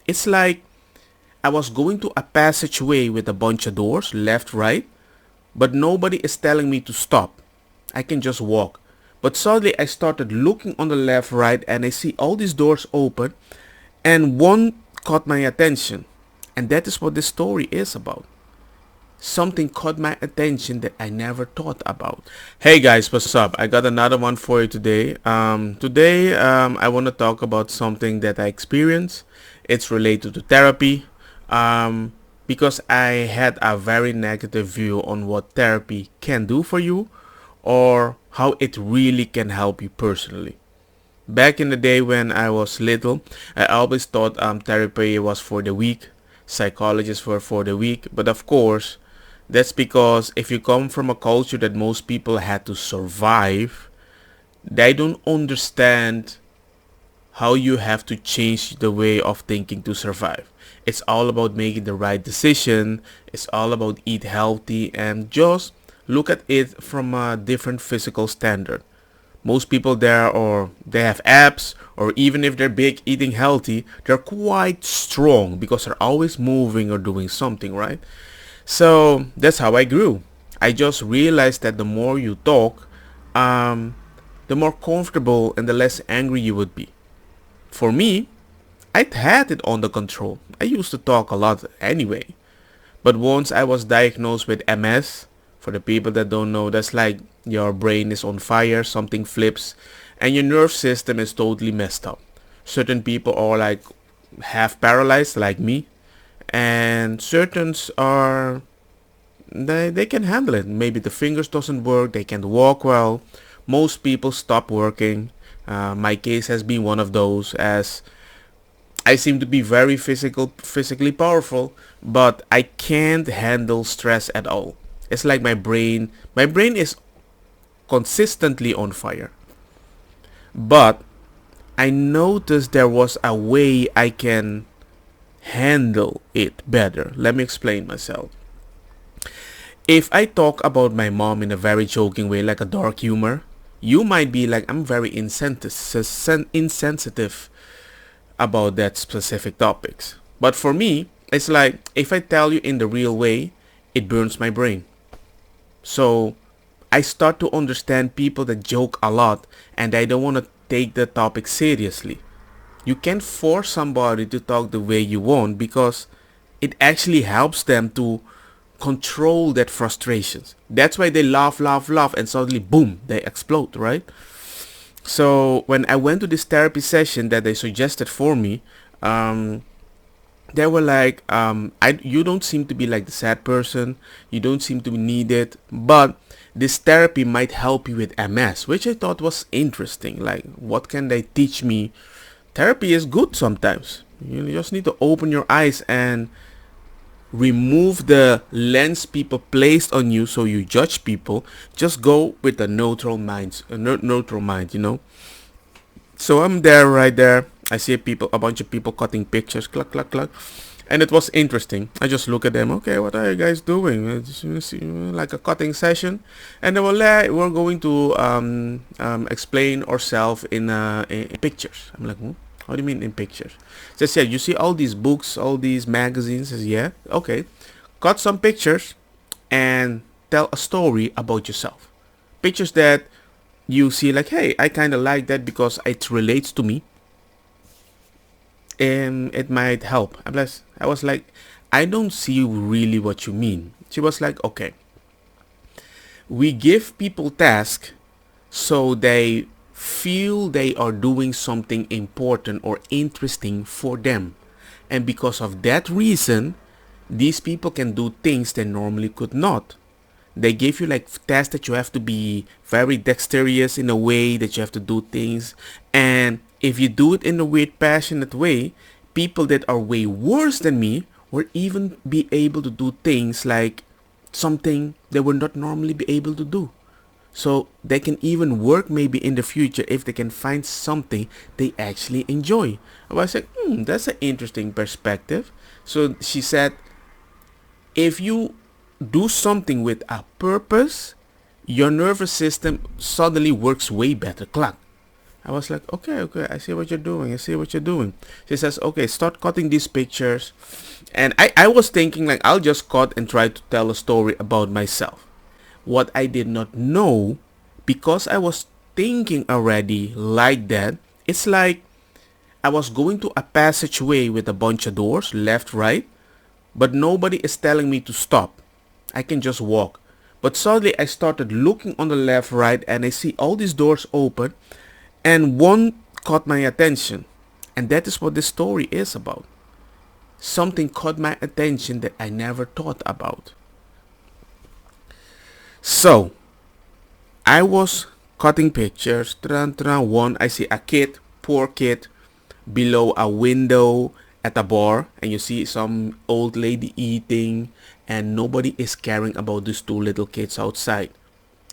It's like I was going to a passageway with a bunch of doors, left, right, but nobody is telling me to stop. I can just walk. But suddenly I started looking on the left, right, and I see all these doors open, and one caught my attention. And that is what this story is about. Something caught my attention that I never thought about. Hey guys, what's up? I got another one for you today. I want to talk about something that I experienced. It's related to therapy. Because I had a very negative view on what therapy can do for you or how it really can help you personally. Back in the day when I was little, I always thought therapy was for the weak, psychologists were for the weak, but of course, that's because if you come from a culture that most people had to survive, they don't understand how you have to change the way of thinking to survive. It's all about making the right decision. It's all about eat healthy and just look at it from a different physical standard. Most people there, or they have abs, or even if they're big eating healthy, they're quite strong because they're always moving or doing something, right? So that's how I grew. I just realized that the more you talk, the more comfortable and the less angry you would be. For me, I had it under control. I used to talk a lot anyway. But once I was diagnosed with MS, for the people that don't know, that's like your brain is on fire, something flips, and your nerve system is totally messed up. Certain people are like half paralyzed, like me, and certains are they can handle it. Maybe the fingers doesn't work, they can't walk well. Most people stop working. My case has been one of those, as I seem to be very physically powerful, but I can't handle stress at all. It's like my brain is consistently on fire. But I noticed there was a way I can handle it better. Let me explain myself. If I talk about my mom in a very joking way, like a dark humor, you might be like, I'm very insensitive about that specific topics. But for me, it's like if I tell you in the real way, it burns my brain. So I start to understand people that joke a lot and I don't want to take the topic seriously. You can't force somebody to talk the way you want because it actually helps them to control that frustrations. That's why they laugh, laugh, laugh, and suddenly boom, they explode, right? So when I went to this therapy session that they suggested for me, they were like, you don't seem to be like the sad person. You don't seem to need it. But this therapy might help you with MS, which I thought was interesting. Like, what can they teach me? Therapy is good sometimes. You just need to open your eyes and remove the lens people placed on you so you judge people. Just go with a neutral mind, you know. So I'm there, right there. I see a bunch of people cutting pictures, cluck, cluck, cluck. And it was interesting. I just look at them. Okay, what are you guys doing? Like a cutting session. And they were like, we're going to explain ourselves in pictures. I'm like, how do you mean in pictures? Says, yeah, you see all these books, all these magazines. Says, yeah, okay. Cut some pictures and tell a story about yourself. Pictures that you see like, hey, I kind of like that because it relates to me. And it might help. I was like, I don't see really what you mean. She was like, okay, we give people tasks so they feel they are doing something important or interesting for them. And because of that reason, these people can do things they normally could not. They give you like tasks that you have to be very dexterous in a way that you have to do things. And if you do it in a weird, passionate way, people that are way worse than me will even be able to do things like something they would not normally be able to do. So they can even work maybe in the future if they can find something they actually enjoy. I was like, that's an interesting perspective. So she said, if you do something with a purpose, your nervous system suddenly works way better. Clock. I was like, okay, okay, I see what you're doing. I see what you're doing. She says, okay, start cutting these pictures. And I was thinking like, I'll just cut and try to tell a story about myself. What I did not know, because I was thinking already like that, it's like I was going to a passageway with a bunch of doors, left, right, but nobody is telling me to stop. I can just walk. But suddenly I started looking on the left, right, and I see all these doors open, and one caught my attention. And that is what this story is about. Something caught my attention that I never thought about. So, I was cutting pictures. One, I see a kid, poor kid, below a window at a bar, and you see some old lady eating, and nobody is caring about these two little kids outside.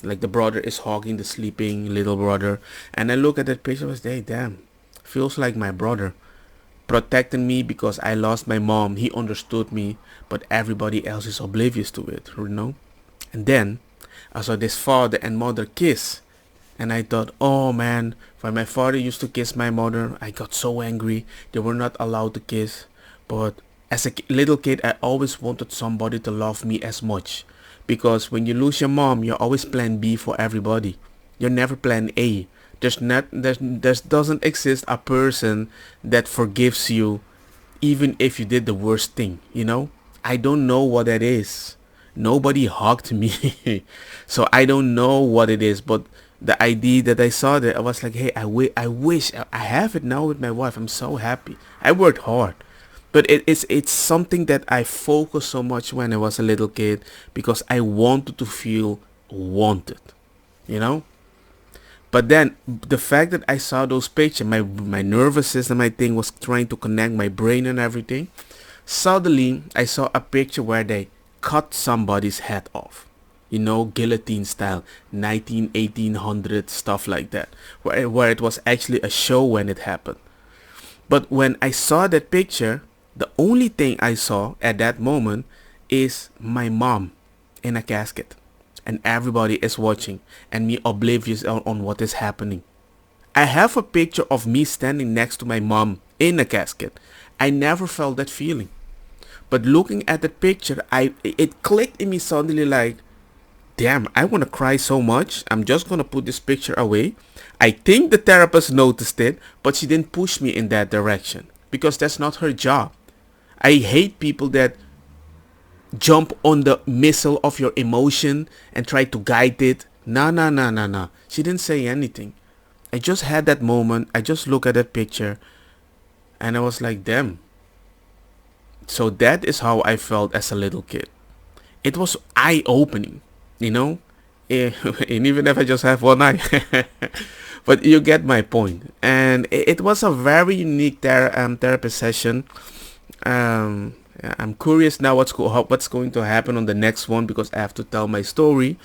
Like the brother is hugging the sleeping little brother, and I look at that picture and was, hey, damn, feels like my brother protecting me because I lost my mom. He understood me, but everybody else is oblivious to it, you know. And then I saw this father and mother kiss, and I thought, oh man, when my father used to kiss my mother, I got so angry. They were not allowed to kiss. But as a little kid, I always wanted somebody to love me as much. Because when you lose your mom, you're always plan B for everybody. You're never plan A. There doesn't exist a person that forgives you even if you did the worst thing, you know? I don't know what that is. Nobody hugged me. So I don't know what it is, but the idea that I saw there, I was like, hey, I wish I have it now with my wife. I'm so happy. I worked hard. But it's something that I focused so much when I was a little kid because I wanted to feel wanted, you know? But then the fact that I saw those pictures, my nervous system, I think, was trying to connect my brain and everything. Suddenly, I saw a picture where they cut somebody's head off. You know, guillotine style, 1800 stuff like that. Where it was actually a show when it happened. But when I saw that picture, the only thing I saw at that moment is my mom in a casket. And everybody is watching and me oblivious on what is happening. I have a picture of me standing next to my mom in a casket. I never felt that feeling. But looking at the picture, it clicked in me suddenly like, damn, I want to cry so much. I'm just going to put this picture away. I think the therapist noticed it, but she didn't push me in that direction because that's not her job. I hate people that jump on the missile of your emotion and try to guide it. No, no, no, no, no. She didn't say anything. I just had that moment. I just looked at that picture and I was like, damn. So that is how I felt as a little kid. It was eye-opening, you know? And even if I just have one eye. But you get my point. And it was a very unique therapy session. I'm curious now what's going to happen on the next one because I have to tell my story.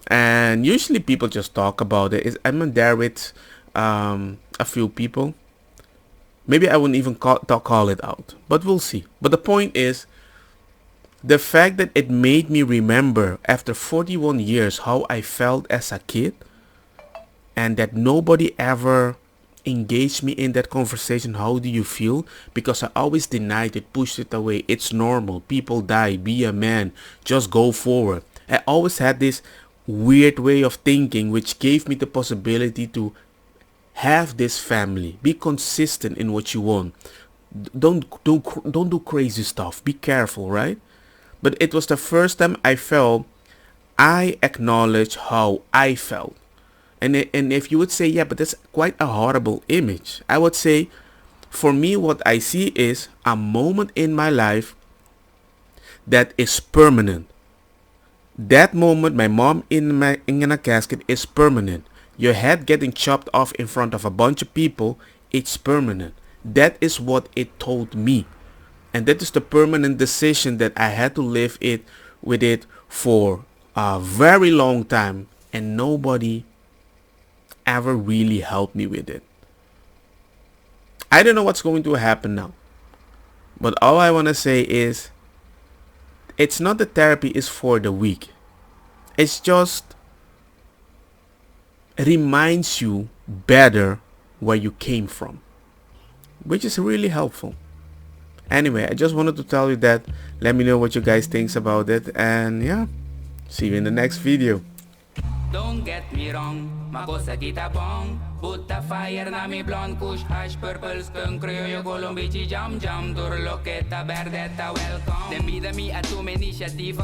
And usually people just talk about it. I'm there with a few people. Maybe I wouldn't even call it out, but we'll see. But the point is, the fact that it made me remember after 41 years how I felt as a kid, and that nobody ever engaged me in that conversation. How do you feel? Because I always denied it, pushed it away. It's normal. People die. Be a man. Just go forward. I always had this weird way of thinking which gave me the possibility to have this family. Be consistent in what you want. Don't do crazy stuff. Be careful, right? But it was the first time I felt I acknowledge how I felt. And if you would say, yeah, but that's quite a horrible image, I would say, for me, what I see is a moment in my life that is permanent. That moment, my mom in a casket, is permanent. Your head getting chopped off in front of a bunch of people, it's permanent. That is what it told me. And that is the permanent decision that I had to live with it for a very long time. And nobody ever really helped me with it. I don't know what's going to happen now. But all I want to say is, it's not that therapy is for the weak. It's just reminds you better where you came from, which is really helpful. Anyway, I just wanted to tell you that. Let me know what you guys think about it, and yeah, see you in the next video. Don't get me wrong, makosa kita bong. Butta fire na mi blonde, kush hash, purple skunk, criollo colombici, jam jam, turloqueta, verdetta, welcome. Then be the me at tu initiativa.